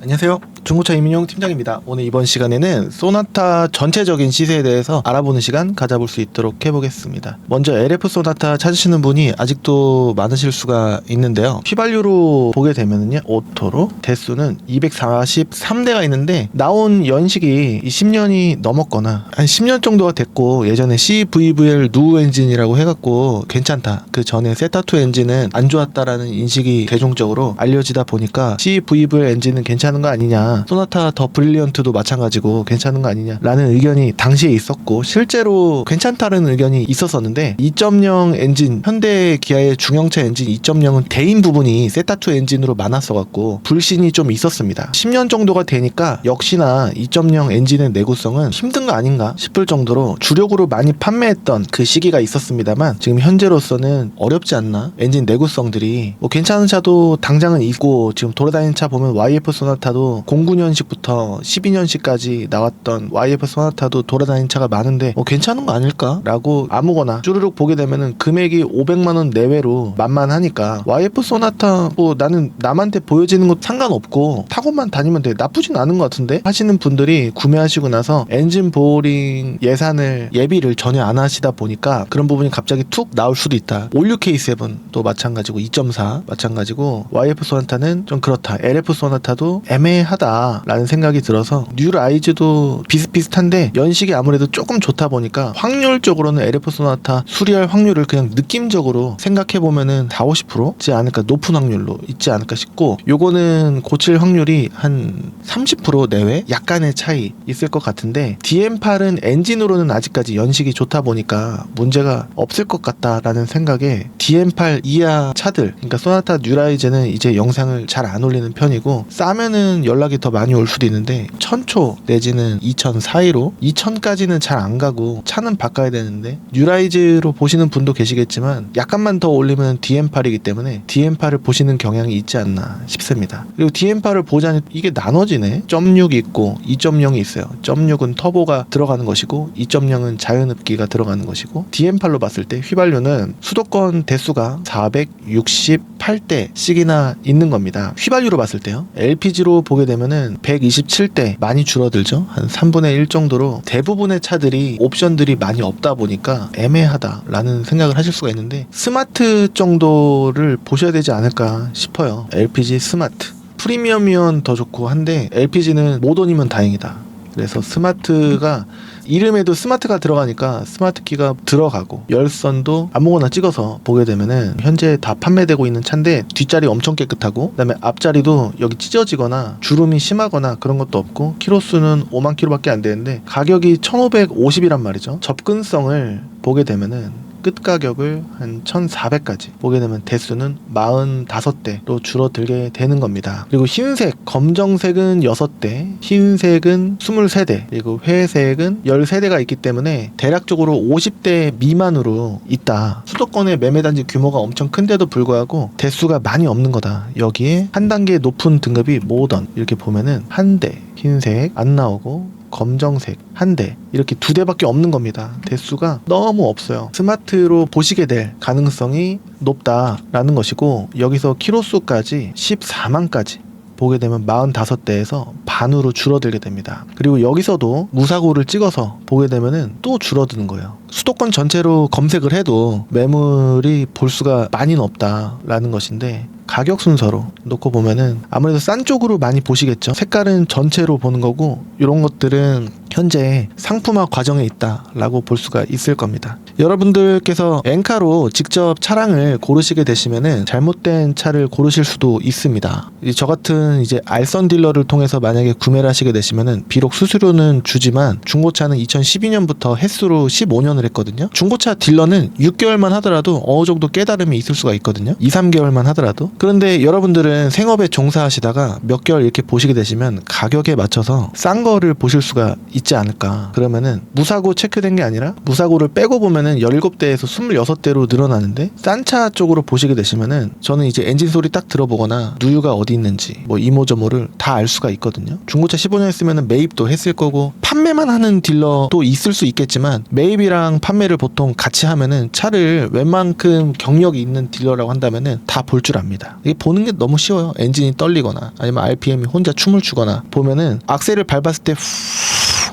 안녕하세요. 중고차 이민용 팀장입니다. 오늘 이번 시간에는 소나타 전체적인 시세에 대해서 알아보는 시간 가져볼 수 있도록 해보겠습니다. 먼저 LF 소나타 찾으시는 분이 아직도 많으실 수가 있는데요. 휘발유로 보게 되면은요, 오토로 대수는 243대가 있는데 나온 연식이 10년이 넘었거나 한 10년 정도가 됐고, 예전에 CVVL 누 엔진이라고 해갖고 괜찮다, 그 전에 세타2 엔진은 안 좋았다라는 인식이 대중적으로 알려지다 보니까 CVVL 엔진은 괜찮은 거 아니냐, 소나타 더 브릴리언트도 마찬가지고 괜찮은 거 아니냐 라는 의견이 당시에 있었고, 실제로 괜찮다는 의견이 있었었는데 2.0 엔진, 현대 기아의 중형차 엔진 2.0은 대인 부분이 세타2 엔진으로 많았어갖고 불신이 좀 있었습니다. 10년 정도가 되니까 역시나 2.0 엔진의 내구성은 힘든 거 아닌가 싶을 정도로 주력으로 많이 판매했던 그 시기가 있었습니다만, 지금 현재로서는 어렵지 않나. 엔진 내구성들이 뭐 괜찮은 차도 당장은 있고, 지금 돌아다니는 차 보면 YF 소나타도 09년식부터 12년식까지 나왔던 YF 소나타도 돌아다니는 차가 많은데 괜찮은 거 아닐까? 라고 아무거나 쭈르륵 보게 되면은 금액이 500만원 내외로 만만하니까 YF 소나타 뭐 나는 남한테 보여지는 것 상관없고 타고만 다니면 돼, 나쁘진 않은 것 같은데 하시는 분들이 구매하시고 나서 엔진 보링 예산을 예비를 전혀 안 하시다 보니까 그런 부분이 갑자기 툭 나올 수도 있다. 56K7도 마찬가지고 2.4 마찬가지고 YF 소나타는 좀 그렇다. LF 소나타도 애매하다 라는 생각이 들어서, 뉴라이즈도 비슷비슷한데 연식이 아무래도 조금 좋다 보니까 확률적으로는 LF 소나타 수리할 확률을 그냥 느낌적으로 생각해보면은 40-50%지 않을까, 높은 확률로 있지 않을까 싶고, 요거는 고칠 확률이 한 30% 내외 약간의 차이 있을 것 같은데, DM8은 엔진으로는 아직까지 연식이 좋다 보니까 문제가 없을 것 같다라는 생각에 DM8 이하 차들, 그러니까 소나타 뉴라이즈는 이제 영상을 잘 안 올리는 편이고, 싸면은 연락이 더 많이 올 수도 있는데 1000초 내지는 2000 사이로, 2000까지는 잘 안 가고 차는 바꿔야 되는데, 뉴라이즈로 보시는 분도 계시겠지만 약간만 더 올리면 DM8이기 때문에 DM8을 보시는 경향이 있지 않나 싶습니다. 그리고 DM8을 보자니 이게 나눠지네. 0.6 있고 2.0이 있어요. 0.6은 터보가 들어가는 것이고 2.0은 자연흡기가 들어가는 것이고, DM8로 봤을 때 휘발유는 수도권 대수가 468대씩이나 있는 겁니다. 휘발유로 봤을 때요. LPG로 보게 되면은 127대, 많이 줄어들죠. 한 3분의 1 정도로 대부분의 차들이 옵션들이 많이 없다 보니까 애매하다라는 생각을 하실 수가 있는데, 스마트 정도를 보셔야 되지 않을까 싶어요. LPG 스마트. 프리미엄이면 더 좋고 한데 LPG는 모던이면 다행이다. 그래서 스마트가 이름에도 스마트가 들어가니까 스마트 키가 들어가고, 열선도 아무거나 찍어서 보게 되면은 현재 다 판매되고 있는 차인데 뒷자리 엄청 깨끗하고, 그다음에 앞자리도 여기 찢어지거나 주름이 심하거나 그런 것도 없고, 키로수는 5만 킬로밖에 안 되는데 가격이 1550이란 말이죠. 접근성을 보게 되면은 끝 가격을 한 1400까지 보게 되면 대수는 45대로 줄어들게 되는 겁니다. 그리고 흰색, 검정색은 6대, 흰색은 23대, 그리고 회색은 13대가 있기 때문에 대략적으로 50대 미만으로 있다. 수도권의 매매단지 규모가 엄청 큰데도 불구하고 대수가 많이 없는 거다. 여기에 한 단계 높은 등급이 모던, 이렇게 보면은 한 대 흰색 안 나오고 검정색 한 대, 이렇게 2대밖에 없는 겁니다. 대수가 너무 없어요. 스마트로 보시게 될 가능성이 높다라는 것이고, 여기서 키로수까지 14만까지 보게 되면 45대에서 반으로 줄어들게 됩니다. 그리고 여기서도 무사고를 찍어서 보게 되면은 또 줄어드는 거예요. 수도권 전체로 검색을 해도 매물이 볼 수가 많이는 없다라는 것인데, 가격 순서로 놓고 보면은 아무래도 싼 쪽으로 많이 보시겠죠. 색깔은 전체로 보는 거고, 이런 것들은 현재 상품화 과정에 있다라고 볼 수가 있을 겁니다. 여러분들께서 엔카로 직접 차량을 고르시게 되시면은 잘못된 차를 고르실 수도 있습니다. 저 같은 이제 알선 딜러를 통해서 만약에 구매를 하시게 되시면은 비록 수수료는 주지만 중고차는 2012년부터 횟수로 15년을 했거든요. 중고차 딜러는 6개월만 하더라도 어느 정도 깨달음이 있을 수가 있거든요. 2-3개월만 하더라도. 그런데 여러분들은 생업에 종사하시다가 몇 개월 이렇게 보시게 되시면 가격에 맞춰서 싼 거를 보실 수가 있지 않을까. 그러면은 무사고 체크된 게 아니라 무사고를 빼고 보면은 하면은 17대에서 26대로 늘어나는데 싼 차 쪽으로 보시게 되시면은 저는 이제 엔진 소리 딱 들어보거나 누유가 어디 있는지 뭐 이모저모를 다 알 수가 있거든요. 중고차 15년 했으면은 매입도 했을 거고 판매만 하는 딜러도 있을 수 있겠지만 매입이랑 판매를 보통 같이 하면은 차를 웬만큼 경력이 있는 딜러라고 한다면은 다 볼 줄 압니다. 이게 보는 게 너무 쉬워요. 엔진이 떨리거나 아니면 RPM이 혼자 춤을 추거나 보면은 악셀을 밟았을 때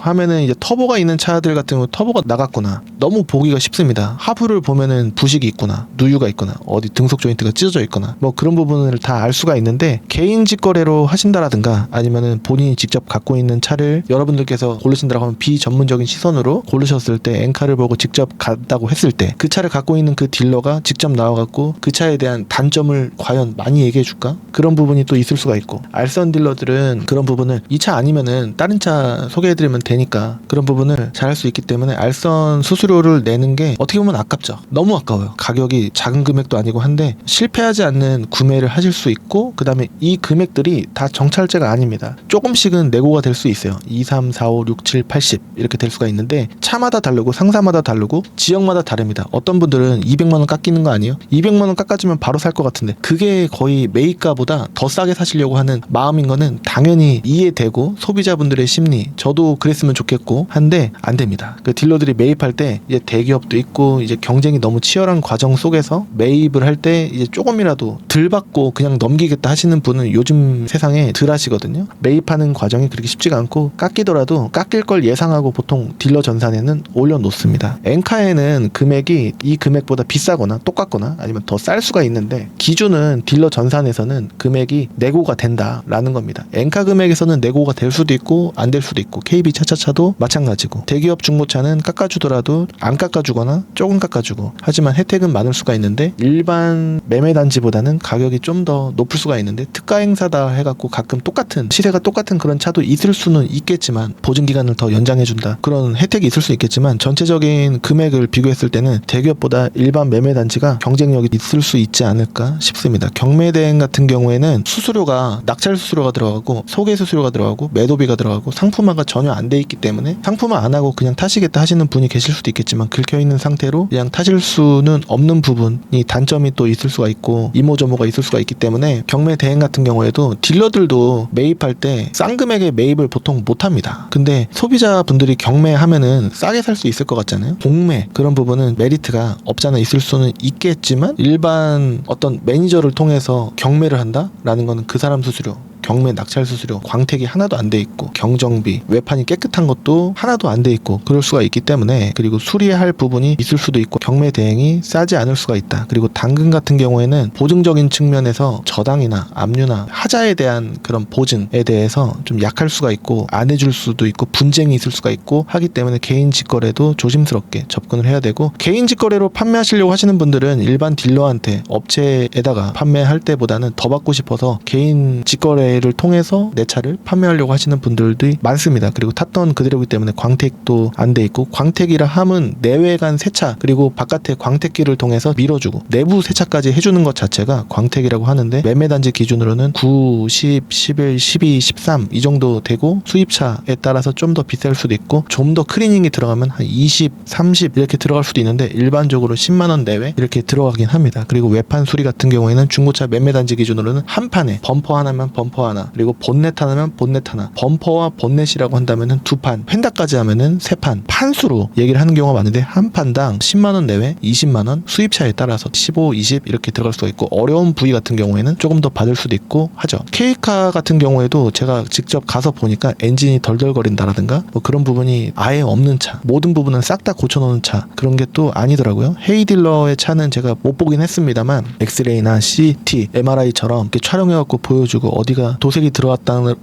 하면은 이제 터보가 있는 차들 같은 경우 터보가 나갔구나. 너무 보기가 쉽습니다. 하부를 보면은 부식이 있구나, 누유가 있거나 어디 등속 조인트가 찢어져 있거나 뭐 그런 부분을 다 알 수가 있는데 개인 직거래로 하신다라든가 아니면은 본인이 직접 갖고 있는 차를 여러분들께서 고르신다라고 하면 비전문적인 시선으로 고르셨을 때 엔카를 보고 직접 갔다고 했을 때 그 차를 갖고 있는 그 딜러가 직접 나와갖고 그 차에 대한 단점을 과연 많이 얘기해 줄까? 그런 부분이 또 있을 수가 있고 알선 딜러들은 그런 부분을 이 차 아니면은 다른 차 소개해드리면 되니까 그런 부분을 잘할 수 있기 때문에 알선 수수료를 내는 게 어떻게 보면 아깝죠. 너무 아까워요. 가격이 작은 금액도 아니고 한데 실패하지 않는 구매를 하실 수 있고 그 다음에 이 금액들이 다 정찰제가 아닙니다. 조금씩은 내고가 될 수 있어요. 2, 3, 4, 5, 6, 7, 80 이렇게 될 수가 있는데 차마다 다르고 상사마다 다르고 지역마다 다릅니다. 어떤 분들은 200만원 깎이는 거 아니에요? 200만원 깎아주면 바로 살 것 같은데 그게 거의 매입가보다 더 싸게 사시려고 하는 마음인 거는 당연히 이해되고 소비자분들의 심리 저도 그랬으면 좋겠고 한데 안 됩니다. 그 딜러들이 매입할 때 이제 대기업도 있고 이제 경쟁이 너무 치열한 과정 속에서 매입을 할 때 이제 조금이라도 덜 받고 그냥 넘기겠다 하시는 분은 요즘 세상에 덜 하시거든요. 매입하는 과정이 그렇게 쉽지가 않고 깎이더라도 깎일 걸 예상하고 보통 딜러 전산에는 올려놓습니다. 엔카에는 금액이 이 금액보다 비싸거나 똑같거나 아니면 더 쌀 수가 있는데 기준은 딜러 전산에서는 금액이 내고가 된다라는 겁니다. 엔카 금액에서는 내고가 될 수도 있고 안 될 수도 있고 KB 차차차도 마찬가지고 대기업 중고차는 깎아주더라도 안 깎아주거나 조금 깎아주고 하지만 혜택은 많을 수가 있는데 일반 매매단지보다는 가격이 좀 더 높을 수가 있는데 특가 행사다 해갖고 가끔 똑같은 시세가 똑같은 그런 차도 있을 수는 있겠지만 보증기간을 더 연장해준다 그런 혜택이 있을 수 있겠지만 전체적인 금액을 비교했을 때는 대기업보다 일반 매매단지가 경쟁력이 있을 수 있지 않을까 싶습니다. 경매대행 같은 경우에는 수수료가 낙찰 수수료가 들어가고 소개 수수료가 들어가고 매도비가 들어가고 상품화가 전혀 안 돼 있기 때문에 상품화 안 하고 그냥 타시겠다 하시는 분이 계실 수도 있겠지만 긁혀있는 상태로 그냥 타실 수는 없는 부분이 단점이 또 있을 수가 있고 이모저모가 있을 수가 있기 때문에 경매 대행 같은 경우에도 딜러들도 매입할 때 싼 금액의 매입을 보통 못합니다. 근데 소비자분들이 경매하면은 싸게 살 수 있을 것 같잖아요. 공매 그런 부분은 메리트가 없잖아 있을 수는 있겠지만 일반 어떤 매니저를 통해서 경매를 한다라는 거는 그 사람 수수료 경매 낙찰 수수료 광택이 하나도 안 돼 있고 경정비 외판이 깨끗한 것도 하나도 안 돼 있고 그럴 수가 있기 때문에 그리고 수리할 부분이 있을 수도 있고 경매 대행이 싸지 않을 수가 있다. 그리고 당근 같은 경우에는 보증적인 측면에서 저당이나 압류나 하자에 대한 그런 보증에 대해서 좀 약할 수가 있고 안 해줄 수도 있고 분쟁이 있을 수가 있고 하기 때문에 개인 직거래도 조심스럽게 접근을 해야 되고 개인 직거래로 판매하시려고 하시는 분들은 일반 딜러한테 업체에다가 판매할 때보다는 더 받고 싶어서 개인 직거래 를 통해서 내 차를 판매하려고 하시는 분들도 많습니다. 그리고 탔던 그대로이기 때문에 광택도 안 돼 있고 광택이라 함은 내외관 세차 그리고 바깥에 광택기를 통해서 밀어주고 내부 세차까지 해주는 것 자체가 광택이라고 하는데 매매단지 기준으로는 9, 10, 11, 12, 13 이 정도 되고 수입차에 따라서 좀 더 비쌀 수도 있고 좀 더 클리닝이 들어가면 한 20, 30 이렇게 들어갈 수도 있는데 일반적으로 10만원 내외 이렇게 들어가긴 합니다. 그리고 외판 수리 같은 경우에는 중고차 매매단지 기준으로는 한 판에 범퍼 하나면 범퍼 하나 그리고 본넷 하나면 본넷 하나 범퍼와 본넷이라고 한다면은 두 판 펜다까지 하면은 세 판 판수로 얘기를 하는 경우가 많은데 한 판당 10만원 내외 20만원 수입차에 따라서 15, 20 이렇게 들어갈 수가 있고 어려운 부위 같은 경우에는 조금 더 받을 수도 있고 하죠. K카 같은 경우에도 제가 직접 가서 보니까 엔진이 덜덜거린다라든가 뭐 그런 부분이 아예 없는 차 모든 부분은 싹 다 고쳐놓은 차 그런 게 또 아니더라고요. 헤이딜러의 차는 제가 못 보긴 했습니다만 엑스레이나 CT, MRI처럼 이렇게 촬영해갖고 보여주고 어디가 도색이 들어왔다고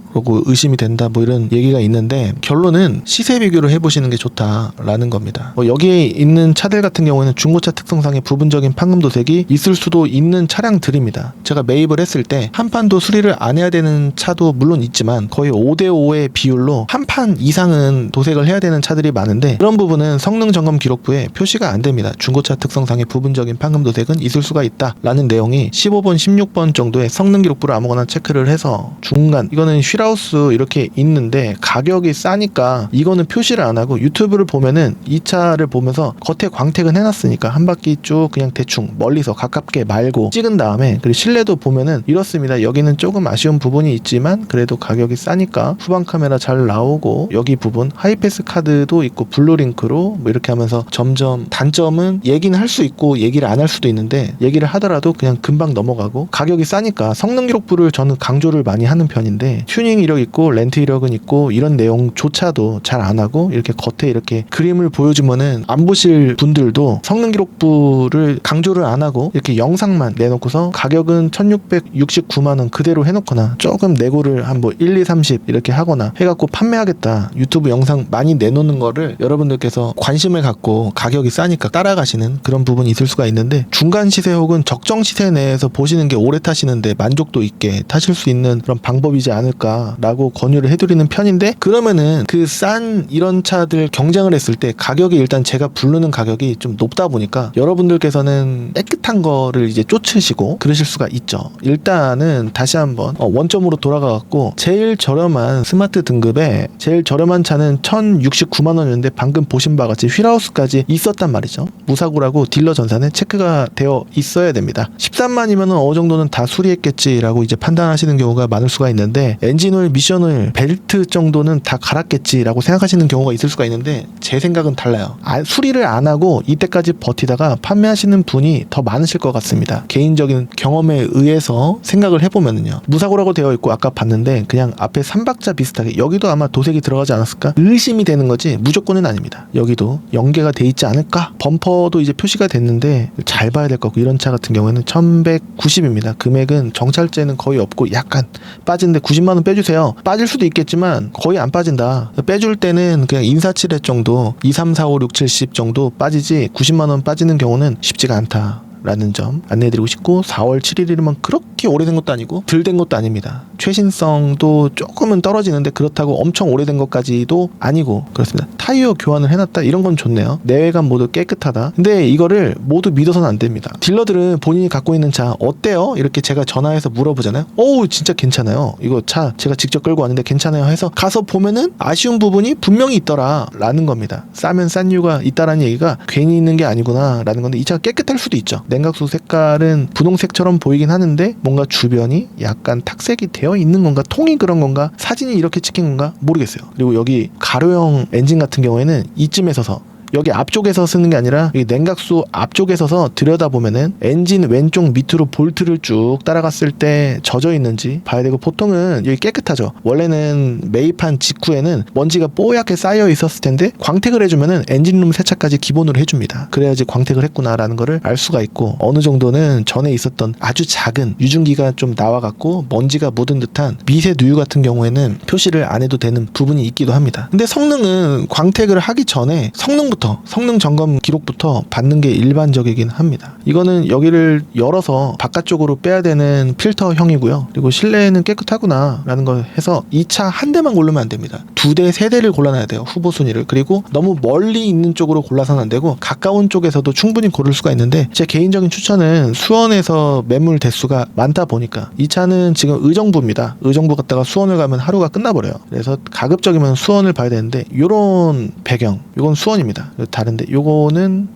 의심이 된다 뭐 이런 얘기가 있는데 결론은 시세 비교를 해보시는 게 좋다라는 겁니다. 뭐 여기에 있는 차들 같은 경우에는 중고차 특성상의 부분적인 판금 도색이 있을 수도 있는 차량들입니다. 제가 매입을 했을 때 한 판도 수리를 안 해야 되는 차도 물론 있지만 거의 5대5의 비율로 한 판 이상은 도색을 해야 되는 차들이 많은데 그런 부분은 성능 점검 기록부에 표시가 안 됩니다. 중고차 특성상의 부분적인 판금 도색은 있을 수가 있다라는 내용이 15번, 16번 정도의 성능 기록부를 아무거나 체크를 해서 최저, 중간, 이거는 휠하우스 이렇게 있는데 가격이 싸니까 이거는 표시를 안 하고 유튜브를 보면은 이 차를 보면서 겉에 광택은 해놨으니까 한 바퀴 쭉 그냥 대충 멀리서 가깝게 말고 찍은 다음에, 그리고 실내도 보면은 이렇습니다. 여기는 조금 아쉬운 부분이 있지만 그래도 가격이 싸니까 후방 카메라 잘 나오고, 여기 부분 하이패스 카드도 있고 블루링크로 뭐 이렇게 하면서 점점, 단점은 얘기는 할 수 있고 얘기를 안 할 수도 있는데 얘기를 하더라도 그냥 금방 넘어가고, 가격이 싸니까 성능 기록부를 저는 강조를 많이 하는 편인데 튜닝 이력 있고 렌트 이력은 있고 이런 내용조차도 잘 안 하고 이렇게 겉에 이렇게 그림을 보여주면은 안 보실 분들도 성능 기록부를 강조를 안 하고 이렇게 영상만 내놓고서 가격은 1669만원 그대로 해놓거나 조금 내고를 한 뭐 1, 2, 30 이렇게 하거나 해갖고 판매하겠다, 유튜브 영상 많이 내놓는 거를 여러분들께서 관심을 갖고 가격이 싸니까 따라가시는 그런 부분이 있을 수가 있는데, 중간 시세 혹은 적정 시세 내에서 보시는 게 오래 타시는데 만족도 있게 타실 수 있는 그런 방법이지 않을까라고 권유를 해드리는 편인데, 그러면은 그 싼 이런 차들 경쟁을 했을 때 가격이, 일단 제가 부르는 가격이 좀 높다 보니까 여러분들께서는 깨끗한 거를 이제 쫓으시고 그러실 수가 있죠. 일단은 다시 한번 원점으로 돌아가갖고 제일 저렴한 스마트 등급에 제일 저렴한 차는 1069만원이었는데 방금 보신 바와 같이 휠하우스까지 있었단 말이죠. 무사고라고 딜러 전산에 체크가 되어 있어야 됩니다. 13만이면은 어느 정도는 다 수리했겠지라고 이제 판단하시는 경우가 많을 수가 있는데, 엔진오일, 미션오일, 벨트 정도는 다 갈았겠지라고 생각하시는 경우가 있을 수가 있는데, 제 생각은 달라요. 수리를 안 하고 이때까지 버티다가 판매하시는 분이 더 많으실 것 같습니다. 개인적인 경험에 의해서 생각을 해보면은요, 무사고라고 되어 있고 아까 봤는데 그냥 앞에 3박자 비슷하게, 여기도 아마 도색이 들어가지 않았을까 의심이 되는 거지 무조건은 아닙니다. 여기도 연계가 돼 있지 않을까. 범퍼도 이제 표시가 됐는데 잘 봐야 될 것 같고, 이런 차 같은 경우에는 1190입니다. 금액은 정찰제는 거의 없고 약간 빠지는데 90만원 빼주세요. 빠질 수도 있겠지만 거의 안 빠진다. 빼줄 때는 그냥 인사치레 정도 2, 3, 4, 5, 6, 7, 10 정도 빠지지 90만원 빠지는 경우는 쉽지가 않다 라는 점 안내해드리고 싶고, 4월 7일이면 그렇게 오래된 것도 아니고 덜 된 것도 아닙니다. 최신성도 조금은 떨어지는데 그렇다고 엄청 오래된 것까지도 아니고 그렇습니다. 타이어 교환을 해놨다, 이런 건 좋네요. 내외관 모두 깨끗하다. 근데 이거를 모두 믿어서는 안 됩니다. 딜러들은 본인이 갖고 있는 차 어때요? 이렇게 제가 전화해서 물어보잖아요. 오, 진짜 괜찮아요. 이거 차 제가 직접 끌고 왔는데 괜찮아요 해서 가서 보면은 아쉬운 부분이 분명히 있더라 라는 겁니다. 싸면 싼 이유가 있다라는 얘기가 괜히 있는 게 아니구나 라는 건데, 이 차가 깨끗할 수도 있죠. 냉각수 색깔은 분홍색처럼 보이긴 하는데 뭔가 주변이 약간 탁색이 되어 있는 건가, 통이 그런 건가, 사진이 이렇게 찍힌 건가 모르겠어요. 그리고 여기 가로형 엔진 같은 경우에는 이쯤에 서서, 여기 앞쪽에서 쓰는 게 아니라 여기 냉각수 앞쪽에 서서 들여다보면은 엔진 왼쪽 밑으로 볼트를 쭉 따라갔을 때 젖어 있는지 봐야 되고, 보통은 여기 깨끗하죠. 원래는 매입한 직후에는 먼지가 뽀얗게 쌓여 있었을 텐데 광택을 해주면은 엔진룸 세차까지 기본으로 해줍니다. 그래야지 광택을 했구나라는 거를 알 수가 있고, 어느 정도는 전에 있었던 아주 작은 유증기가 좀 나와갖고 먼지가 묻은 듯한 미세 누유 같은 경우에는 표시를 안 해도 되는 부분이 있기도 합니다. 근데 성능은 광택을 하기 전에 성능 점검 기록부터 받는 게 일반적이긴 합니다. 이거는 여기를 열어서 바깥쪽으로 빼야 되는 필터형이고요. 그리고 실내는 깨끗하구나 라는 걸 해서 이 차 한 대만 고르면 안 됩니다. 2대, 3대를 골라놔야 돼요. 후보 순위를. 그리고 너무 멀리 있는 쪽으로 골라서는 안 되고 가까운 쪽에서도 충분히 고를 수가 있는데, 제 개인적인 추천은 수원에서 매물 대수가 많다 보니까, 이 차는 지금 의정부입니다. 의정부 갔다가 수원을 가면 하루가 끝나버려요. 그래서 가급적이면 수원을 봐야 되는데, 요런 배경, 요건 수원입니다. 다른데 요거는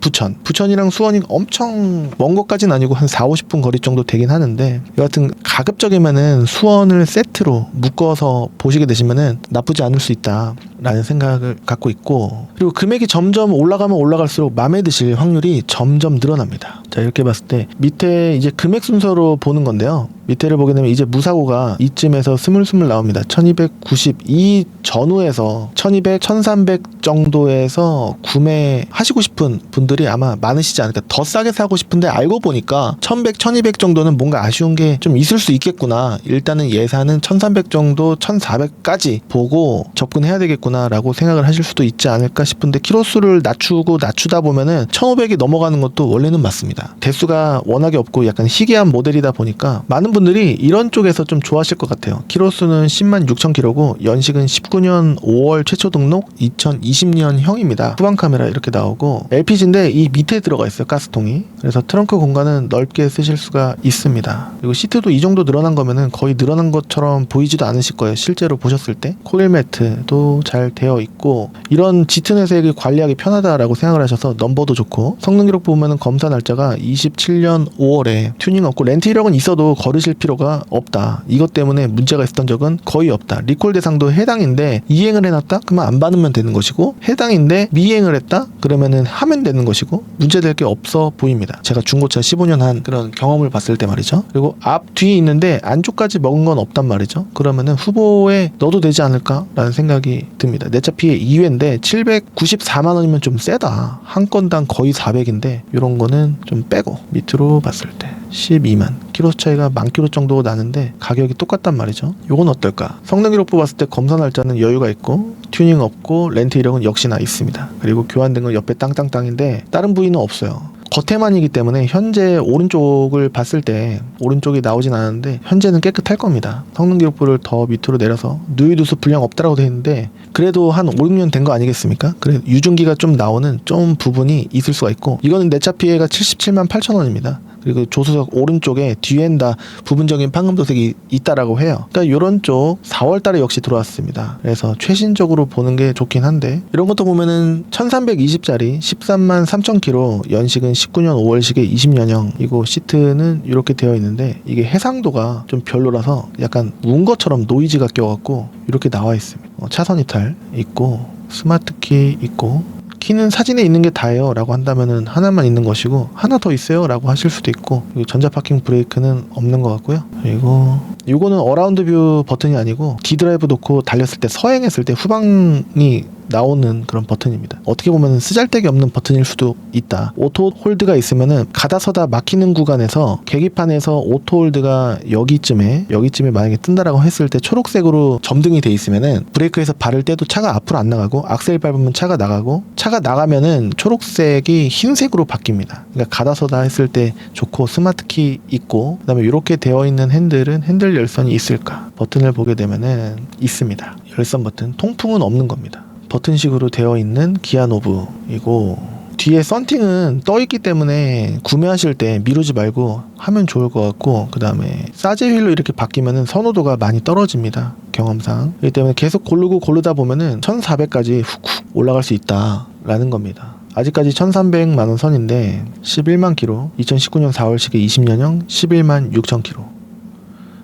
부천이랑 수원이 엄청 먼 것까지는 아니고 한 4, 50분 거리 정도 되긴 하는데, 여하튼 가급적이면은 수원을 세트로 묶어서 보시게 되시면은 나쁘지 않을 수 있다 라는 생각을 갖고 있고, 그리고 금액이 점점 올라가면 올라갈수록 마음에 드실 확률이 점점 늘어납니다. 자, 이렇게 봤을 때 밑에 이제 금액 순서로 보는 건데요. 밑에를 보게 되면 이제 무사고가 이쯤에서 스물스물 나옵니다. 1292 전후에서 1200, 1300 정도에서 구매하시고 싶은 분들이 아마 많으시지 않을까. 더 싸게 사고 싶은데 알고 보니까 1100, 1200 정도는 뭔가 아쉬운 게 좀 있을 수 있겠구나. 일단은 예산은 1300 정도, 1400까지 보고 접근해야 되겠구나 라고 생각을 하실 수도 있지 않을까 싶은데, 키로수를 낮추다 보면은 1500이 넘어가는 것도 원래는 맞습니다. 대수가 워낙에 없고 약간 희귀한 모델이다 보니까 많은 분들이 이런 쪽에서 좀 좋아하실 것 같아요. 키로수는 10만 6천 킬로고 연식은 19년 5월 최초 등록 2020년형입니다. 후방 카메라 이렇게 나오고 LPG인데 이 밑에 들어가 있어요. 가스통이. 그래서 트렁크 공간은 넓게 쓰실 수가 있습니다. 그리고 시트도 이 정도 늘어난 거면은 거의 늘어난 것처럼 보이지도 않으실 거예요. 실제로 보셨을 때. 코일 매트도 잘 되어 있고 이런 짙은 회색이 관리하기 편하다라고 생각을 하셔서 넘버도 좋고 성능 기록 보면은 검사 날짜가 27년 5월에 튜닝 없고 렌트 이력은 있어도 거르실 필요가 없다. 이것 때문에 문제가 있었던 적은 거의 없다. 리콜 대상도 해당인데 이행을 해놨다? 그러면 안 받으면 되는 것이고 해당인데 미행을 했다? 그러면은 하면 되는 것이고 문제될 게 없어 보입니다. 제가 중고차 15년 한 그런 경험을 봤을 때 말이죠. 그리고 앞 뒤에 있는데 안쪽까지 먹은 건 없단 말이죠. 그러면은 후보에 넣어도 되지 않을까라는 생각이 듭니다. 내 차 피해 2회인데 794만 원이면 좀 세다. 한 건당 거의 400인데 이런 거는 좀 빼고 밑으로 봤을 때 12만 키로 차이가 10,000km 정도 나는데 가격이 똑같단 말이죠. 요건 어떨까? 성능 기록 뽑았을 때 검사 날짜는 여유가 있고 튜닝 없고 렌트 이력은 역시나 있습니다. 그리고 교환된 건 옆에 땅땅땅인데 다른 부위는 없어요. 겉에만이기 때문에 현재 오른쪽을 봤을 때 오른쪽이 나오진 않았는데 현재는 깨끗할 겁니다. 성능 기록부를 더 밑으로 내려서 누이두수 불량 없다라고 되어 있는데 그래도 한 5, 6년 된 거 아니겠습니까? 그래 유증기가 좀 나오는 좀 부분이 있을 수가 있고 이거는 내 차 피해가 77만 8천 원입니다. 그리고 조수석 오른쪽에 뒤엔 다 부분적인 판금도색이 있다라고 해요. 그러니까 이런 쪽 4월 달에 역시 들어왔습니다. 그래서 최신적으로 보는 게 좋긴 한데 이런 것도 보면은 1320짜리 13만 3천 킬로 연식은 19년 5월식의 20년형 이거 시트는 이렇게 되어 있는데 이게 해상도가 좀 별로라서 약간 운 것처럼 노이즈가 껴갖고 이렇게 나와 있습니다. 차선 이탈 있고 스마트키 있고 키는 사진에 있는 게 다예요 라고 한다면은 하나만 있는 것이고 하나 더 있어요 라고 하실 수도 있고 전자 파킹 브레이크는 없는 것 같고요. 그리고 이거는 어라운드 뷰 버튼이 아니고 D드라이브 놓고 달렸을 때 서행했을 때 후방이 나오는 그런 버튼입니다. 어떻게 보면 쓰잘데기 없는 버튼일 수도 있다. 오토 홀드가 있으면은 가다 서다 막히는 구간에서 계기판에서 오토 홀드가 여기쯤에 만약에 뜬다라고 했을 때 초록색으로 점등이 돼 있으면은 브레이크에서 발을 떼도 차가 앞으로 안 나가고 악셀 밟으면 차가 나가고 차가 나가면은 초록색이 흰색으로 바뀝니다. 그러니까 가다 서다 했을 때 좋고 스마트키 있고 그다음에 이렇게 되어 있는 핸들은 핸들 열선이 있을까? 버튼을 보게 되면은 있습니다. 열선 버튼 통풍은 없는 겁니다. 버튼식으로 되어 있는 기아 노브이고 뒤에 썬팅은 떠 있기 때문에 구매하실 때 미루지 말고 하면 좋을 것 같고 그 다음에 사제 휠로 이렇게 바뀌면은 선호도가 많이 떨어집니다. 경험상. 그렇기 때문에 계속 고르다 보면은 1400까지 훅훅 올라갈 수 있다 라는 겁니다. 아직까지 1300만원 선인데 11만 킬로 2019년 4월식의 20년형 11만 6천 킬로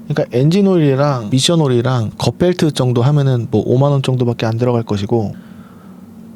그러니까 엔진 오일이랑 미션 오일이랑 겉벨트 정도 하면은 뭐 5만원 정도밖에 안 들어갈 것이고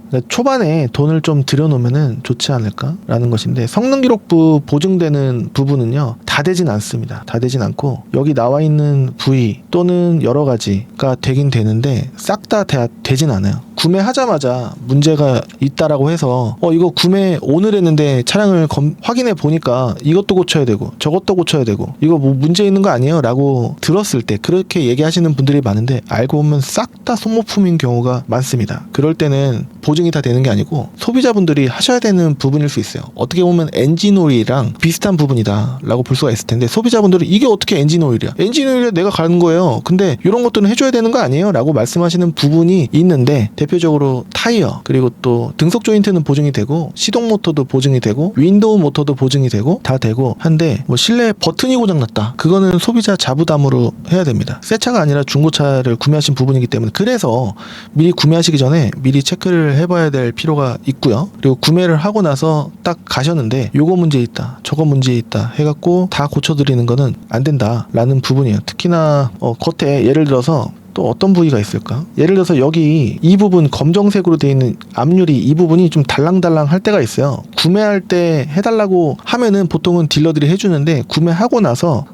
그러니까 초반에 돈을 좀 들여놓으면은 좋지 않을까라는 것인데 성능 기록부 보증되는 부분은요 다 되진 않습니다. 다 되진 않고 여기 나와 있는 부위 또는 여러 가지가 되긴 되는데 싹 다 되진 않아요. 구매하자마자 문제가 있다라고 해서 이거 구매 오늘 했는데 차량을 확인해 보니까 이것도 고쳐야 되고 저것도 고쳐야 되고 이거 뭐 문제 있는 거 아니에요? 라고 들었을 때 그렇게 얘기하시는 분들이 많은데 알고 보면 싹 다 소모품인 경우가 많습니다. 그럴 때는 보증이 다 되는 게 아니고 소비자분들이 하셔야 되는 부분일 수 있어요. 어떻게 보면 엔진 오일이랑 비슷한 부분이다 라고 볼 수가 있을 텐데 소비자분들은 이게 어떻게 엔진 오일이야? 엔진 오일에 내가 가는 거예요. 근데 이런 것들은 해줘야 되는 거 아니에요? 라고 말씀하시는 부분이 있는데 대표적으로 타이어 그리고 또 등속 조인트는 보증이 되고 시동 모터도 보증이 되고 윈도우 모터도 보증이 되고 다 되고 한데 뭐 실내 버튼이 고장났다. 그거는 소비자 자부담으로 해야 됩니다. 새 차가 아니라 중고차를 구매하신 부분이기 때문에 그래서 미리 구매하시기 전에 미리 체크를 해봐야 될 필요가 있고요. 그리고 구매를 하고 나서 딱 가셨는데 요거 문제 있다 저거 문제 있다 해갖고 다 고쳐드리는 거는 안 된다 라는 부분이에요. 특히나 겉에 예를 들어서 또 어떤 부위가 있을까? 예를 들어서 여기 이 부분 검정색으로 되어 있는 앞유리 이 부분이 좀 달랑달랑 할 때가 있어요. 구매할 때 해달라고 하면은 보통은 딜러들이 해주는데 구매하고 나서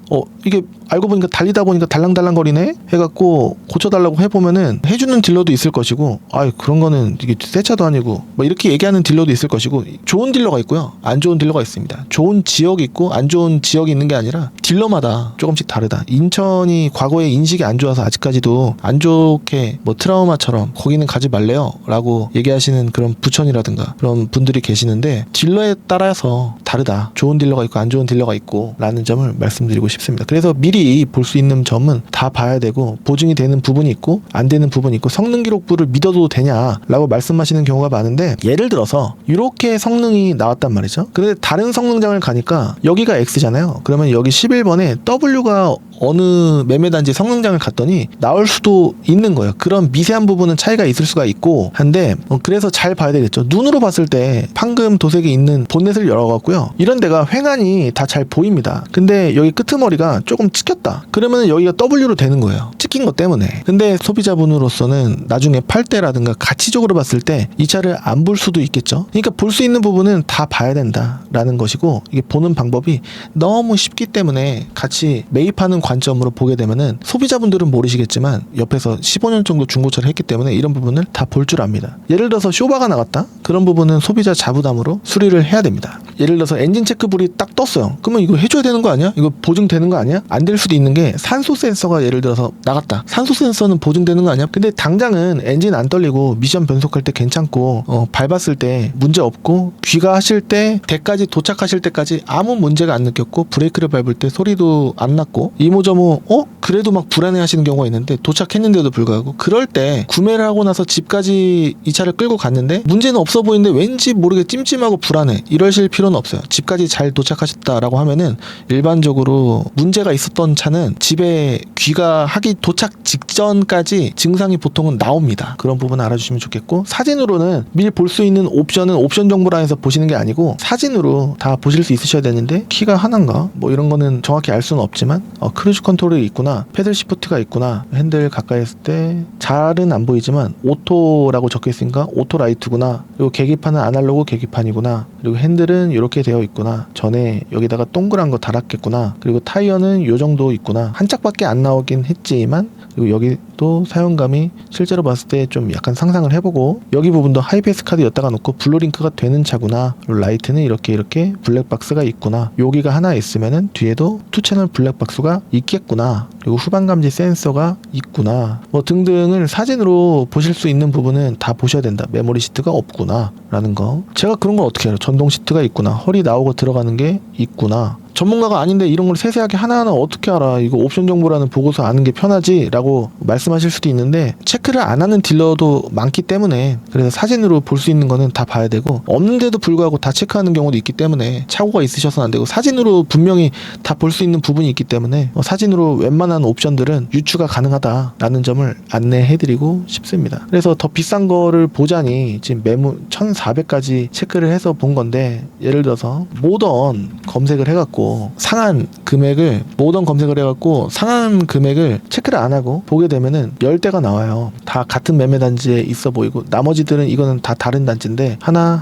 이게 알고 보니까 달리다 보니까 달랑달랑 거리네 해갖고 고쳐달라고 해보면은 해주는 딜러도 있을 것이고 그런 거는 이게 새 차도 아니고 뭐 이렇게 얘기하는 딜러도 있을 것이고 좋은 딜러가 있고요 안 좋은 딜러가 있습니다. 좋은 지역이 있고 안 좋은 지역이 있는 게 아니라 딜러마다 조금씩 다르다. 인천이 과거에 인식이 안 좋아서 아직까지도 안 좋게 뭐 트라우마처럼 거기는 가지 말래요 라고 얘기하시는 그런 부천이라든가 그런 분들이 계시는데 딜러에 따라서 다르다. 좋은 딜러가 있고 안 좋은 딜러가 있고 라는 점을 말씀드리고 싶습니다. 그래서 미리 소비 볼 수 있는 점은 다 봐야 되고 보증이 되는 부분이 있고 안 되는 부분이 있고 성능 기록부를 믿어도 되냐라고 말씀하시는 경우가 많은데 예를 들어서 이렇게 성능이 나왔단 말이죠. 근데 다른 성능장을 가니까 여기가 X잖아요. 그러면 여기 11번에 W가 어느 매매단지 성능장을 갔더니 나올 수도 있는 거예요. 그런 미세한 부분은 차이가 있을 수가 있고 한데 그래서 잘 봐야 되겠죠. 눈으로 봤을 때 판금 도색이 있는 본넷을 열어갖고요. 이런 데가 횡안이 다 잘 보입니다. 근데 여기 끄트머리가 조금 찍혔다. 그러면 여기가 W로 되는 거예요. 찍힌 것 때문에. 근데 소비자분으로서는 나중에 팔 때라든가 가치적으로 봤을 때 이 차를 안 볼 수도 있겠죠. 그러니까 볼 수 있는 부분은 다 봐야 된다라는 것이고 이게 보는 방법이 너무 쉽기 때문에 같이 매입하는 관점으로 보게 되면은 소비자분들은 모르시겠지만 옆에서 15년 정도 중고차를 했기 때문에 이런 부분을 다 볼 줄 압니다. 예를 들어서 쇼바가 나갔다? 그런 부분은 소비자 자부담으로 수리를 해야 됩니다. 예를 들어서 엔진 체크불이 딱 떴어요. 그러면 이거 해줘야 되는 거 아니야? 이거 보증되는 거 아니야? 안 될 수도 있는 게 산소 센서가 예를 들어서 나갔다. 산소 센서는 보증되는 거 아니야? 근데 당장은 엔진 안 떨리고 미션 변속할 때 괜찮고 밟았을 때 문제 없고 귀가하실 때 댁까지 도착하실 때까지 아무 문제가 안 느꼈고 브레이크를 밟을 때 소리도 안 났고 이모저모 그래도 막 불안해하시는 경우가 있는데 도착했는데도 불구하고 그럴 때 구매를 하고 나서 집까지 이 차를 끌고 갔는데 문제는 없어 보이는데 왠지 모르게 찜찜하고 불안해 이러실 필요는 없어요. 집까지 잘 도착하셨다라고 하면은 일반적으로 문제가 있었던 차는 집에 귀가하기 도착 직전까지 증상이 보통은 나옵니다. 그런 부분 알아주시면 좋겠고 사진으로는 미리 볼 수 있는 옵션은 옵션 정보란에서 보시는 게 아니고 사진으로 다 보실 수 있으셔야 되는데 키가 하나인가 뭐 이런 거는 정확히 알 수는 없지만 크루즈 컨트롤이 있구나 패들 시프트가 있구나 핸들 가까이 했을 때 잘은 안 보이지만 오토라고 적혀 있으니까 오토 라이트구나 그리고 계기판은 아날로그 계기판이구나 그리고 핸들은 이렇게 되어 있구나 전에 여기다가 동그란 거 달았겠구나 그리고 타이어는 요 정도 있구나 한 짝밖에 안 나오긴 했지만 그리고 여기도 사용감이 실제로 봤을 때 좀 약간 상상을 해보고 여기 부분도 하이패스 카드 였다가 놓고 블루링크가 되는 차구나 그리고 라이트는 이렇게 블랙박스가 있구나 여기가 하나 있으면은 뒤에도 2채널 블랙박스가 있겠구나 그리고 후방 감지 센서가 있구나 뭐 등등을 사진으로 보실 수 있는 부분은 다 보셔야 된다 메모리 시트가 없구나 라는 거 제가 그런 걸 어떻게 알아요 전동 시트가 있구나 허리 나오고 들어가는 게 있구나 전문가가 아닌데 이런 걸 세세하게 하나하나 어떻게 알아 이거 옵션 정보라는 보고서 아는 게 편하지 라고 말씀하실 수도 있는데 체크를 안 하는 딜러도 많기 때문에 그래서 사진으로 볼 수 있는 거는 다 봐야 되고 없는데도 불구하고 다 체크하는 경우도 있기 때문에 착오가 있으셔서는 안 되고 사진으로 분명히 다 볼 수 있는 부분이 있기 때문에 사진으로 웬만한 옵션들은 유추가 가능하다라는 점을 안내해드리고 싶습니다. 그래서 더 비싼 거를 보자니 지금 매물 1400까지 체크를 해서 본 건데 예를 들어서 모던 검색을 해갖고 상한 금액을 모던 검색을 해갖고 상한 금액을 체크를 안 하고 보게 되면은 10대가 나와요. 다 같은 매매 단지에 있어 보이고 나머지들은 이거는 다 다른 단지인데 하나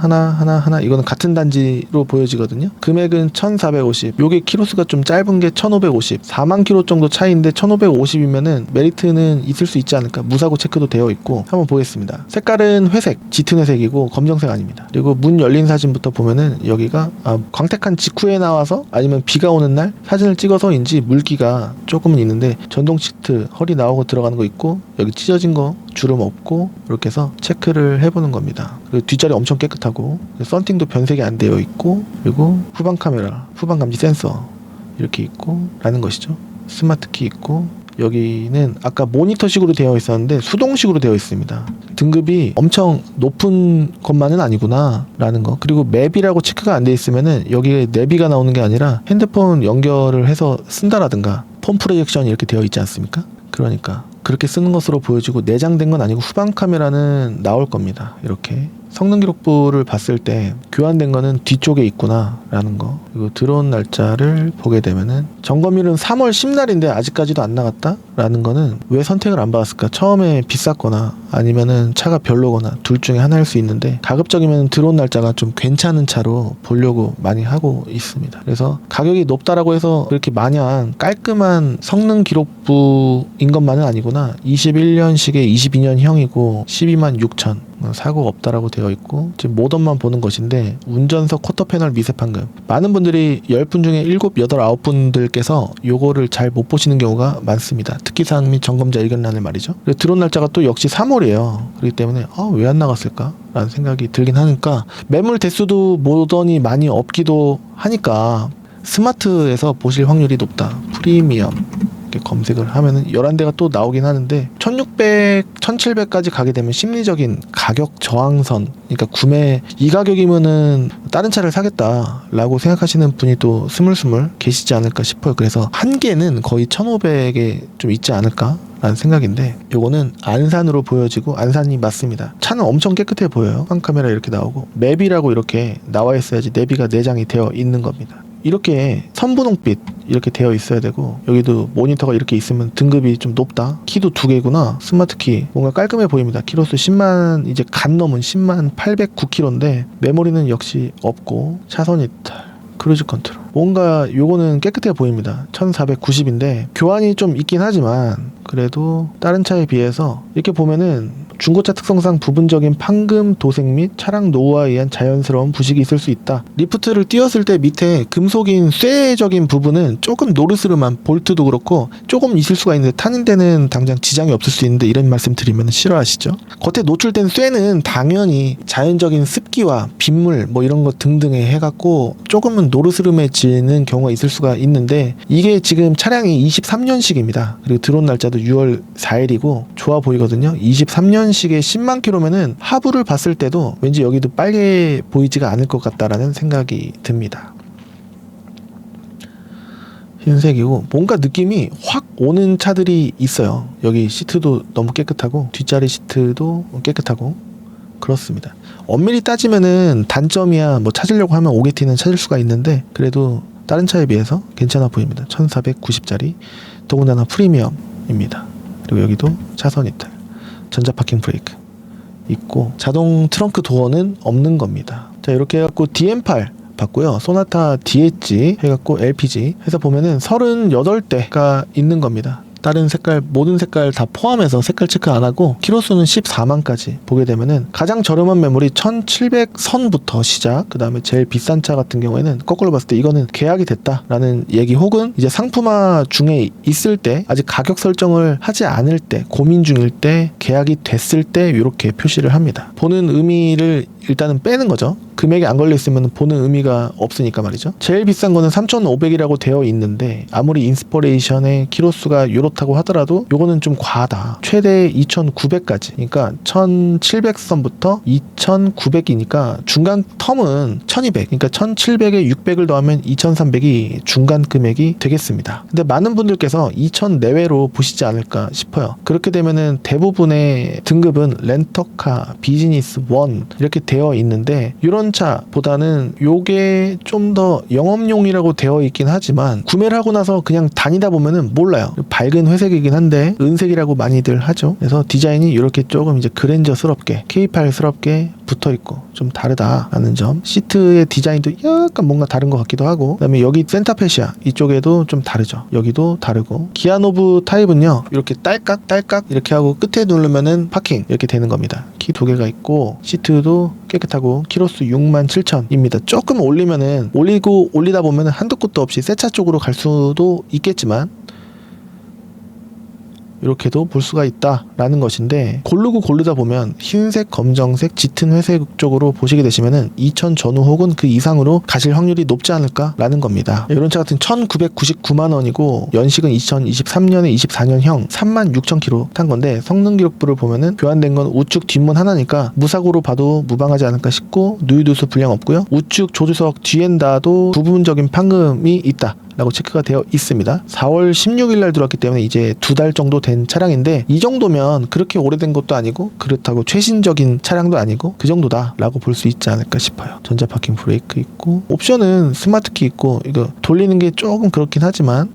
이거는 같은 단지로 보여지거든요. 금액은 1450 요게 키로수가 좀 짧은 게 1550 4만 키로 정도 차이인데 1550이면은 메리트는 있을 수 있지 않을까 무사고 체크도 되어 있고 한번 보겠습니다. 색깔은 회색 짙은 회색이고 검정색 아닙니다. 그리고 문 열린 사진부터 보면은 여기가 광택한 직후에 나와서 아니면 비가 오는 날 사진을 찍어서인지 물기가 조금은 있는데 전동 시트 허리 나오고 들어가는 거 있고 여기 찢어진 거 주름 없고 이렇게 해서 체크를 해보는 겁니다. 그리고 뒷자리 엄청 깨끗하고 썬팅도 변색이 안 되어 있고 그리고 후방 카메라 후방 감지 센서 이렇게 있고 라는 것이죠. 스마트 키 있고 여기는 아까 모니터식으로 되어 있었는데 수동식으로 되어 있습니다. 등급이 엄청 높은 것만은 아니구나 라는 거 그리고 맵이라고 체크가 안 돼 있으면은 여기에 내비가 나오는 게 아니라 핸드폰 연결을 해서 쓴다라든가 폰 프로젝션 이렇게 되어 있지 않습니까? 그러니까 그렇게 쓰는 것으로 보여지고 내장된 건 아니고 후방 카메라는 나올 겁니다. 이렇게 성능 기록부를 봤을 때 교환된 거는 뒤쪽에 있구나 라는 거 그리고 들어온 날짜를 보게 되면은 점검일은 3월 10날인데 아직까지도 안 나갔다 라는 거는 왜 선택을 안 받았을까 처음에 비쌌거나 아니면은 차가 별로거나 둘 중에 하나일 수 있는데 가급적이면 들어온 날짜가 좀 괜찮은 차로 보려고 많이 하고 있습니다. 그래서 가격이 높다라고 해서 그렇게 마냥 깔끔한 성능 기록부인 것만은 아니구나 21년식의 22년형이고 12만 6천 사고가 없다라고 되어 있고 지금 모던만 보는 것인데 운전석 쿼터 패널 미세 판금 많은 분들이 10분 중에 7, 8, 9분들께서 요거를 잘 못 보시는 경우가 많습니다. 특기사항 및 점검자 의견란을 말이죠. 그리고 들어온 날짜가 또 역시 3월이에요. 그렇기 때문에 왜 안 나갔을까? 라는 생각이 들긴 하니까 매물 대수도 모던이 많이 없기도 하니까 스마트에서 보실 확률이 높다. 프리미엄 이렇게 검색을 하면은 11대가 또 나오긴 하는데 1600, 1700까지 가게 되면 심리적인 가격 저항선, 그러니까 구매 이 가격이면은 다른 차를 사겠다라고 생각하시는 분이 또 스물스물 계시지 않을까 싶어요. 그래서 한계는 거의 1500에 좀 있지 않을까 라는 생각인데, 요거는 안산으로 보여지고 안산이 맞습니다. 차는 엄청 깨끗해 보여요. 후방 카메라 이렇게 나오고 맵이라고 이렇게 나와 있어야지 내비가 내장이 되어 있는 겁니다. 이렇게 선분홍빛 이렇게 되어 있어야 되고, 여기도 모니터가 이렇게 있으면 등급이 좀 높다. 키도 2개구나. 스마트키 뭔가 깔끔해 보입니다. 키로수 10만 이제 간 넘은 10만 809km인데 메모리는 역시 없고, 차선 이탈, 크루즈 컨트롤, 뭔가 요거는 깨끗해 보입니다. 1490인데 교환이 좀 있긴 하지만 그래도 다른 차에 비해서 이렇게 보면은 중고차 특성상 부분적인 판금 도색 및 차량 노후화에 의한 자연스러운 부식이 있을 수 있다. 리프트를 띄웠을 때 밑에 금속인 쇠적인 부분은 조금 노르스름한, 볼트도 그렇고 조금 있을 수가 있는데 타는 데는 당장 지장이 없을 수 있는데, 이런 말씀 드리면 싫어하시죠? 겉에 노출된 쇠는 당연히 자연적인 습기와 빗물 뭐 이런 거 등등에 해갖고 조금은 노르스름해지는 경우가 있을 수가 있는데, 이게 지금 차량이 23년식입니다. 그리고 들어온 날짜도 6월 4일이고 좋아 보이거든요. 23년식에 10만 킬로면은 하부를 봤을 때도 왠지 여기도 빨개 보이지가 않을 것 같다라는 생각이 듭니다. 흰색이고 뭔가 느낌이 확 오는 차들이 있어요. 여기 시트도 너무 깨끗하고 뒷자리 시트도 깨끗하고 그렇습니다. 엄밀히 따지면은 단점이야 뭐 찾으려고 하면 오게티는 찾을 수가 있는데, 그래도 다른 차에 비해서 괜찮아 보입니다. 1490짜리 더군다나 프리미엄입니다. 그리고 여기도 차선 이탈, 전자 파킹 브레이크 있고 자동 트렁크 도어는 없는 겁니다. 자, 이렇게 해갖고 DM8 봤고요. 소나타 DH 해갖고 LPG 해서 보면은 38대가 있는 겁니다. 다른 색깔, 모든 색깔 다 포함해서 색깔 체크 안 하고 키로수는 14만까지 보게 되면은 가장 저렴한 메모리 1700선부터 시작. 그 다음에 제일 비싼 차 같은 경우에는 거꾸로 봤을 때 이거는 계약이 됐다라는 얘기, 혹은 이제 상품화 중에 있을 때 아직 가격 설정을 하지 않을 때, 고민 중일 때, 계약이 됐을 때 이렇게 표시를 합니다. 보는 의미를 일단은 빼는 거죠. 금액이 안 걸려 있으면 보는 의미가 없으니까 말이죠. 제일 비싼 거는 3,500이라고 되어 있는데 아무리 인스퍼레이션의 키로수가 요렇다고 하더라도 요거는 좀 과하다. 최대 2,900까지, 그러니까 1,700선부터 2,900이니까 중간 텀은 1,200, 그러니까 1,700에 600을 더하면 2,300이 중간 금액이 되겠습니다. 근데 많은 분들께서 2,000 내외로 보시지 않을까 싶어요. 그렇게 되면은 대부분의 등급은 렌터카, 비즈니스, 원 이렇게 되어 있는데, 이런 차보다는 요게 좀 더 영업용이라고 되어 있긴 하지만 구매를 하고 나서 그냥 다니다 보면은 몰라요. 밝은 회색이긴 한데 은색이라고 많이들 하죠. 그래서 디자인이 이렇게 조금 이제 그랜저스럽게 K8스럽게 붙어있고 좀 다르다라는 점. 시트의 디자인도 약간 뭔가 다른 것 같기도 하고, 그 다음에 여기 센터페시아 이쪽에도 좀 다르죠. 여기도 다르고, 기아노브 타입은요 이렇게 딸깍 딸깍 이렇게 하고 끝에 누르면은 파킹 이렇게 되는 겁니다. 키 2개가 있고 시트도 깨끗하고 키로수 67,000입니다. 조금 올리면은 올리다 보면은 한도 끝도 없이 새 차 쪽으로 갈 수도 있겠지만 이렇게도 볼 수가 있다라는 것인데, 고르다 보면 흰색, 검정색, 짙은 회색 쪽으로 보시게 되시면은 2,000 전후 혹은 그 이상으로 가실 확률이 높지 않을까라는 겁니다. 이런 차 같은 1,999만 원이고 연식은 2023년에 24년형 36,000km 탄 건데, 성능 기록부를 보면은 교환된 건 우측 뒷문 하나니까 무사고로 봐도 무방하지 않을까 싶고, 누유두수 불량 없고요. 우측 조수석 뒤엔다도 부분적인 판금이 있다 라고 체크가 되어 있습니다. 4월 16일 날 들어왔기 때문에 이제 2달 정도 된 차량인데, 이 정도면 그렇게 오래된 것도 아니고 그렇다고 최신적인 차량도 아니고 그 정도다 라고 볼 수 있지 않을까 싶어요. 전자 파킹 브레이크 있고, 옵션은 스마트키 있고, 이거 돌리는 게 조금 그렇긴 하지만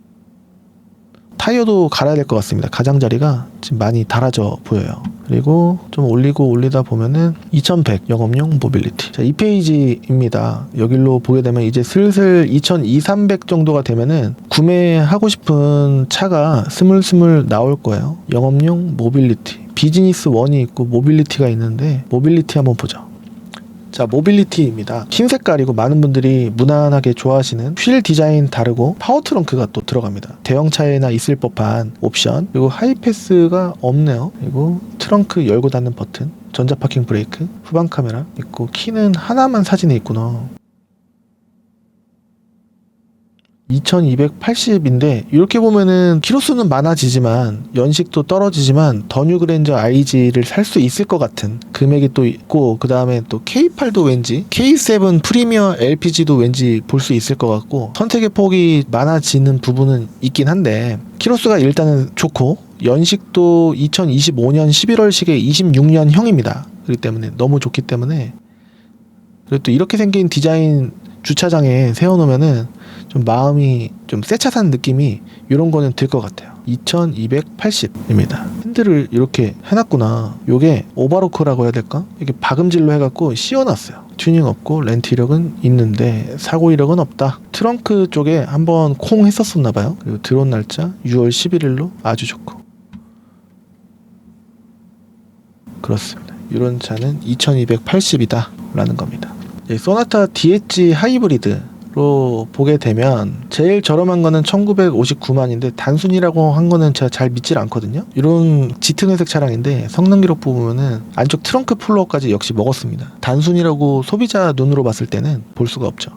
타이어도 갈아야 될 것 같습니다. 가장자리가 지금 많이 닳아져 보여요. 그리고 좀 올리다 보면은 2100 영업용 모빌리티. 자, 2페이지입니다. 여기로 보게 되면 이제 슬슬 2200 정도가 되면은 구매하고 싶은 차가 스물스물 나올 거예요. 영업용 모빌리티. 비즈니스 1이 있고 모빌리티가 있는데, 모빌리티 한번 보죠. 자, 모빌리티입니다. 흰 색깔이고 많은 분들이 무난하게 좋아하시는, 휠 디자인 다르고 파워 트렁크가 또 들어갑니다. 대형차에나 있을 법한 옵션. 그리고 하이패스가 없네요. 그리고 트렁크 열고 닫는 버튼, 전자 파킹 브레이크, 후방 카메라 있고, 키는 하나만 사진에 있구나. 2280인데 이렇게 보면은 키로수는 많아지지만 연식도 떨어지지만 더 뉴 그랜저 IG를 살 수 있을 것 같은 금액이 또 있고, 그 다음에 또 K8도 왠지, K7 프리미어 LPG도 왠지 볼 수 있을 것 같고, 선택의 폭이 많아지는 부분은 있긴 한데 키로수가 일단은 좋고 연식도 2025년 11월식의 26년형입니다. 그렇기 때문에 너무 좋기 때문에, 그리고 또 이렇게 생긴 디자인 주차장에 세워놓으면은 좀 마음이 좀 새 차 산 느낌이 이런 거는 들 것 같아요. 2280입니다. 핸들을 이렇게 해놨구나. 요게 오버로크라고 해야 될까? 이렇게 박음질로 해갖고 씌워놨어요. 튜닝 없고 렌트 이력은 있는데 사고 이력은 없다. 트렁크 쪽에 한번 콩 했었었나봐요. 그리고 들어온 날짜 6월 11일로 아주 좋고, 그렇습니다. 이런 차는 2280이다 라는 겁니다. 소나타 DH 하이브리드로 보게 되면 제일 저렴한 거는 1959만인데 단순이라고 한 거는 제가 잘 믿질 않거든요. 이런 짙은 회색 차량인데 성능 기록 보면은 안쪽 트렁크 플로어까지 역시 먹었습니다. 단순이라고 소비자 눈으로 봤을 때는 볼 수가 없죠.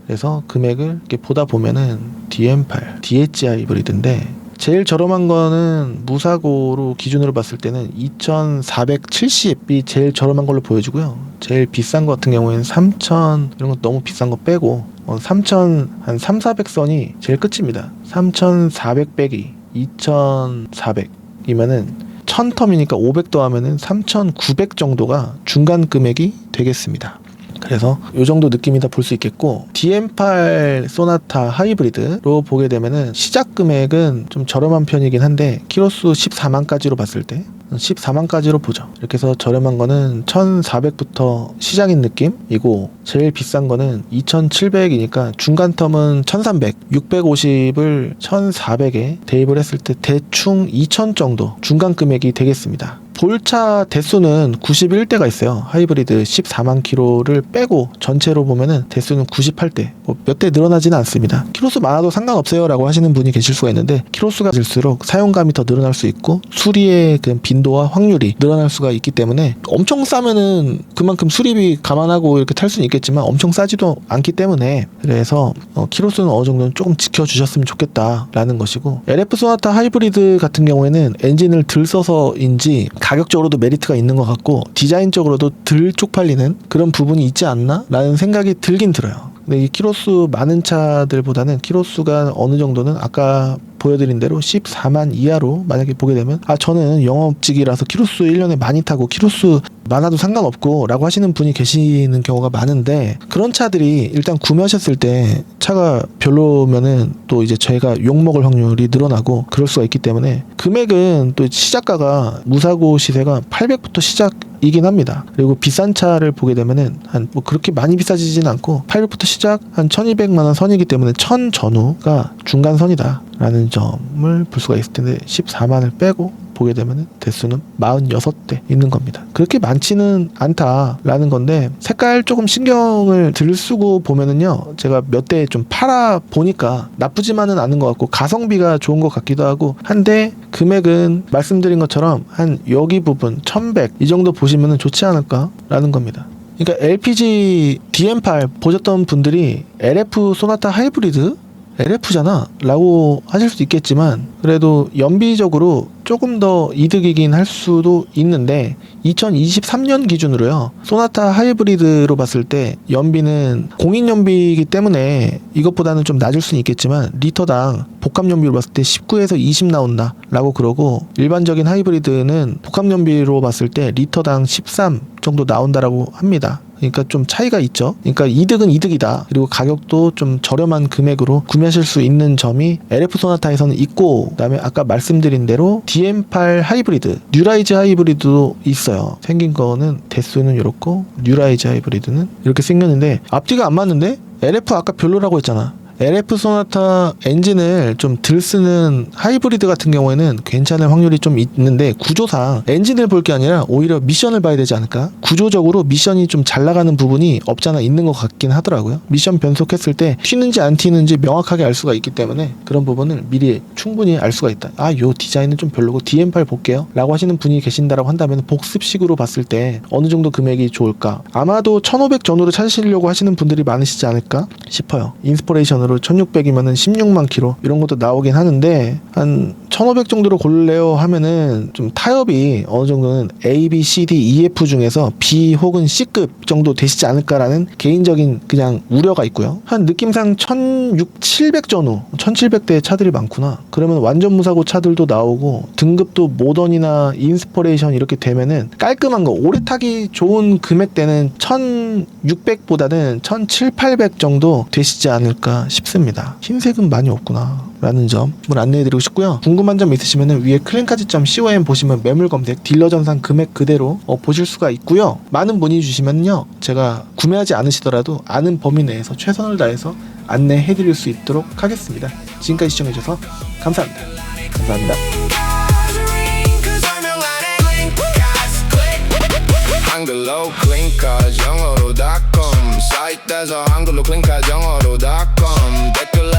그래서 금액을 이렇게 보다 보면은 DM8 DH 하이브리드인데 제일 저렴한 거는 무사고로 기준으로 봤을 때는 2470이 제일 저렴한 걸로 보여지고요. 제일 비싼 거 같은 경우에는 3000, 이런 거 너무 비싼 거 빼고 3000 한 3, 400선이 제일 끝입니다. 3400 빼기 2400이면은 1000텀이니까 500 더하면은 3900 정도가 중간 금액이 되겠습니다. 그래서 이 정도 느낌이다 볼 수 있겠고, DM8 소나타 하이브리드로 보게 되면은 시작 금액은 좀 저렴한 편이긴 한데 키로수 14만까지로 봤을 때 14만까지로 보죠. 이렇게 해서 저렴한 거는 1400부터 시작인 느낌이고, 제일 비싼 거는 2700이니까 중간 텀은 1300, 650을 1400에 대입을 했을 때 대충 2000 정도 중간 금액이 되겠습니다. 볼차 대수는 91대가 있어요. 하이브리드 14만 킬로를 빼고 전체로 보면은 대수는 98대. 몇 대 늘어나지는 않습니다. 키로수 많아도 상관없어요 라고 하시는 분이 계실 수가 있는데, 키로수가 들수록 사용감이 더 늘어날 수 있고 수리의 그 빈도와 확률이 늘어날 수가 있기 때문에, 엄청 싸면은 그만큼 수리비 감안하고 이렇게 탈 수는 있겠지만 엄청 싸지도 않기 때문에, 그래서 키로수는 어느 정도는 조금 지켜주셨으면 좋겠다라는 것이고, LF 소나타 하이브리드 같은 경우에는 엔진을 들 써서인지 가격적으로도 메리트가 있는 것 같고 디자인적으로도 덜 쪽팔리는 그런 부분이 있지 않나? 라는 생각이 들긴 들어요. 근데 이 키로수 많은 차들보다는 키로수가 어느 정도는 아까 보여드린 대로 14만 이하로 만약에 보게 되면, 저는 영업직이라서 키로수 1년에 많이 타고 키로수 많아도 상관없고 라고 하시는 분이 계시는 경우가 많은데, 그런 차들이 일단 구매하셨을 때 차가 별로면은 또 이제 저희가 욕먹을 확률이 늘어나고 그럴 수가 있기 때문에, 금액은 또 시작가가 무사고 시세가 800부터 시작이긴 합니다. 그리고 비싼 차를 보게 되면은 한 뭐 그렇게 많이 비싸지진 않고 800부터 시작 한 1200만원 선이기 때문에 1000 전후가 중간선이다 라는 점을 볼 수가 있을 텐데, 14만을 빼고 보게 되면 대수는 46대 있는 겁니다. 그렇게 많지는 않다라는 건데, 색깔 조금 신경을 들 쓰고 보면은요, 제가 몇 대 좀 팔아 보니까 나쁘지만은 않은 것 같고 가성비가 좋은 것 같기도 하고 한데, 금액은 말씀드린 것처럼 한 여기 부분 1100 이 정도 보시면은 좋지 않을까라는 겁니다. 그러니까 LPG DM8 보셨던 분들이 LF 소나타 하이브리드 LF잖아 라고 하실 수 있겠지만, 그래도 연비적으로 조금 더 이득이긴 할 수도 있는데, 2023년 기준으로요, 소나타 하이브리드로 봤을 때 연비는 공인연비이기 때문에 이것보다는 좀 낮을 수는 있겠지만 리터당 복합연비로 봤을 때 19에서 20 나온다 라고 그러고, 일반적인 하이브리드는 복합연비로 봤을 때 리터당 13 정도 나온다라고 합니다. 그러니까 좀 차이가 있죠. 그러니까 이득은 이득이다. 그리고 가격도 좀 저렴한 금액으로 구매하실 수 있는 점이 LF 소나타에서는 있고, 그다음에 아까 말씀드린 대로 DM8 하이브리드, 뉴라이즈 하이브리드도 있어요. 생긴 거는 대수는 이렇고 뉴라이즈 하이브리드는 이렇게 생겼는데 앞뒤가 안 맞는데, LF 아까 별로라고 했잖아. LF 소나타 엔진을 좀 덜 쓰는 하이브리드 같은 경우에는 괜찮을 확률이 좀 있는데, 구조상 엔진을 볼 게 아니라 오히려 미션을 봐야 되지 않을까? 구조적으로 미션이 좀 잘 나가는 부분이 없잖아 있는 것 같긴 하더라고요. 미션 변속했을 때 튀는지 안 튀는지 명확하게 알 수가 있기 때문에 그런 부분을 미리 충분히 알 수가 있다. 요 디자인은 좀 별로고 DM8 볼게요 라고 하시는 분이 계신다라고 한다면, 복습식으로 봤을 때 어느 정도 금액이 좋을까? 아마도 1500 전후로 찾으시려고 하시는 분들이 많으시지 않을까 싶어요. 인스포레이션으로 기준으로 1600이면은 16만 킬로 이런 것도 나오긴 하는데 한 1500 정도로 고를래요 하면은 좀 타협이 어느 정도는 A, B, C, D, E, F 중에서 B 혹은 C급 정도 되시지 않을까라는 개인적인 그냥 우려가 있고요. 한 느낌상 1600 전후 1700대 차들이 많구나. 그러면 완전 무사고 차들도 나오고 등급도 모던이나 인스퍼레이션 이렇게 되면은 깔끔한 거 오래 타기 좋은 금액대는 1600보다는 1700, 800 정도 되시지 않을까 싶습니다. 흰색은 많이 없구나 라는 점을 안내해드리고 싶고요. 궁금한 점 있으시면 위에 클린카지.com 보시면 매물 검색 딜러 전산 금액 그대로 보실 수가 있고요. 많은 문의 주시면요 제가 구매하지 않으시더라도 아는 범위 내에서 최선을 다해서 안내해드릴 수 있도록 하겠습니다. 지금까지 시청해주셔서 감사합니다. 감사합니다. 한글로 클린카즈 영어로.com 사이트에서 한글로 클린카즈 영어로.com 댓글